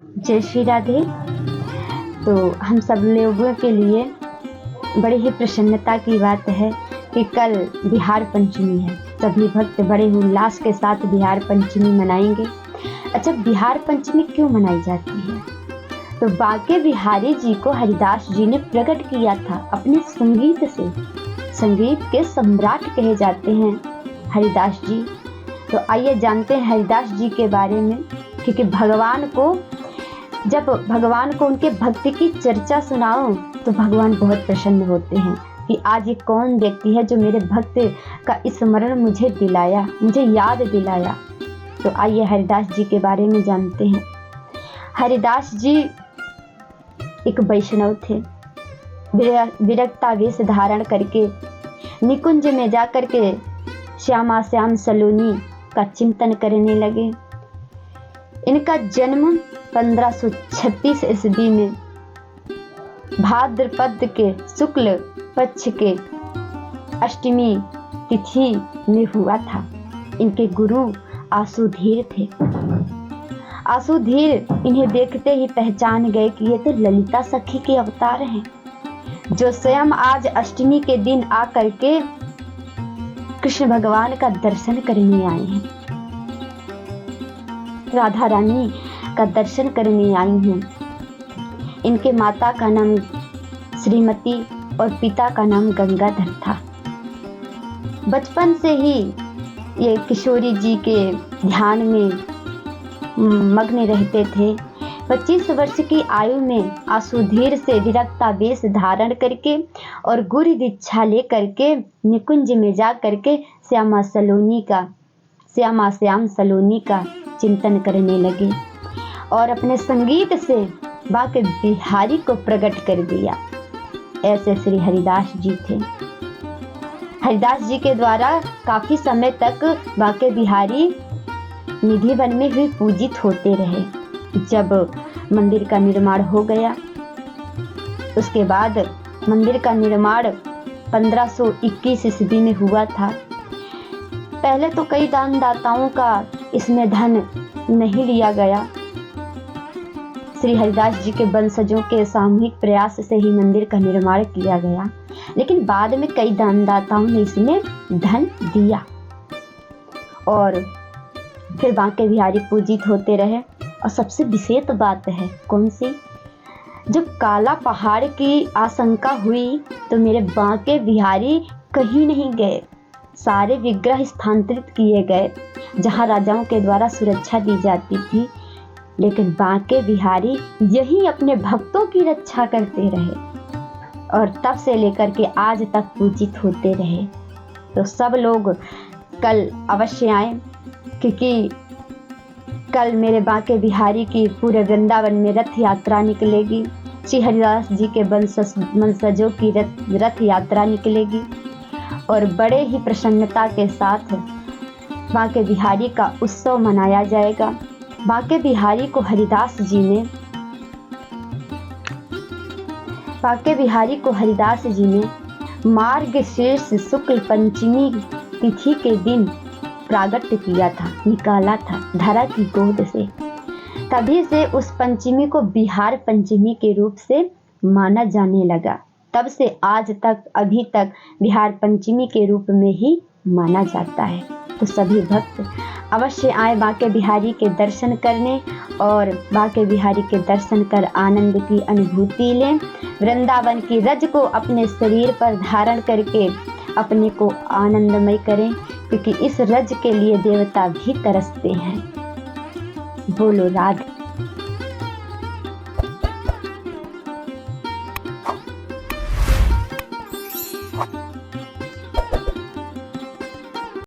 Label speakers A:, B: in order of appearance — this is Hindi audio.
A: जय श्री राधे। तो हम सब लोगों के लिए बड़े ही प्रसन्नता की बात है कि कल बिहार पंचमी है। सभी भक्त बड़े उल्लास के साथ बिहार पंचमी मनाएंगे। अच्छा, बिहार पंचमी क्यों मनाई जाती है? तो बांके बिहारी जी को हरिदास जी ने प्रकट किया था अपने संगीत से। संगीत के सम्राट कहे जाते हैं हरिदास जी। तो आइए जानते हैं हरिदास जी के बारे में, क्योंकि जब भगवान को उनके भक्ति की चर्चा सुनाओ तो भगवान बहुत प्रसन्न होते हैं कि आज ये कौन व्यक्ति है जो मेरे भक्त का स्मरण मुझे दिलाया, मुझे याद दिलाया। तो आइए हरिदास जी के बारे में जानते हैं। हरिदास जी एक वैष्णव थे। विरक्ता वेश धारण करके निकुंज में जाकर के श्यामा श्याम सलोनी का चिंतन करने लगे। इनका जन्म 1526 ईस्वी में भाद्रपद के शुक्ल पक्ष के अष्टमी तिथि में हुआ था। इनके गुरु आसुधीर थे। आसुधीर इन्हें देखते ही पहचान गए कि ये तो ललिता सखी के अवतार हैं, जो स्वयं आज अष्टमी के दिन आकर के कृष्ण भगवान का दर्शन करने आए हैं, राधा रानी का दर्शन करने आई हैं। इनके माता का नाम श्रीमती और पिता का नाम गंगाधर था। बचपन से ही ये किशोरी जी के ध्यान में मग्न रहते थे। 25 वर्ष की आयु में आसुधीर से विरक्ता वेश धारण करके और गुरु दीक्षा ले करके निकुंज में जा करके श्यामा श्याम सलोनी का चिंतन करने लगे और अपने संगीत से बांके बिहारी को प्रकट कर दिया। ऐसे श्री हरिदास जी थे। हरिदास जी के द्वारा काफी समय तक बांके बिहारी निधि वन में भी पूजित होते रहे। जब मंदिर का निर्माण हो गया, उसके बाद मंदिर का निर्माण 1521 ईस्वी में हुआ था। पहले तो कई दानदाताओं का इसमें धन नहीं लिया गया। श्री हरिदास जी के वंशजों के सामूहिक प्रयास से ही मंदिर का निर्माण किया गया, लेकिन बाद में कई दानदाताओं ने इसमें धन दिया और फिर बांके बिहारी पूजित होते रहे। और सबसे विशेष बात है कौन सी? जब काला पहाड़ की आशंका हुई तो मेरे बांके बिहारी कहीं नहीं गए। सारे विग्रह स्थानांतरित किए गए जहां राजाओं के द्वारा सुरक्षा दी जाती थी, लेकिन बांके बिहारी यही अपने भक्तों की रक्षा करते रहे और तब से लेकर के आज तक पूजित होते रहे। तो सब लोग कल अवश्य आए, क्योंकि कल मेरे बांके बिहारी की पूरे वृंदावन में रथ यात्रा निकलेगी। श्री हरिदास जी के वंशजों की रथ यात्रा निकलेगी और बड़े ही प्रसन्नता के साथ बांके बिहारी का उत्सव मनाया जाएगा। बांके बिहारी को हरिदास जी ने मार्गशीर्ष शुक्ल पंचमी तिथि के दिन प्रागट्य किया था, निकाला था धरा की गोद से। तभी से उस पंचमी को बिहार पंचमी के रूप से माना जाने लगा। तब से आज तक अभी तक बिहार पंचमी के रूप में ही माना जाता है। तो सभी भक्त अवश्य आए बांके बिहारी के दर्शन करने और बांके बिहारी के दर्शन कर आनंद की अनुभूति लें। वृंदावन की रज को अपने शरीर पर धारण करके अपने को आनंदमय करें, क्योंकि इस रज के लिए देवता भी तरसते हैं। बोलो राधे।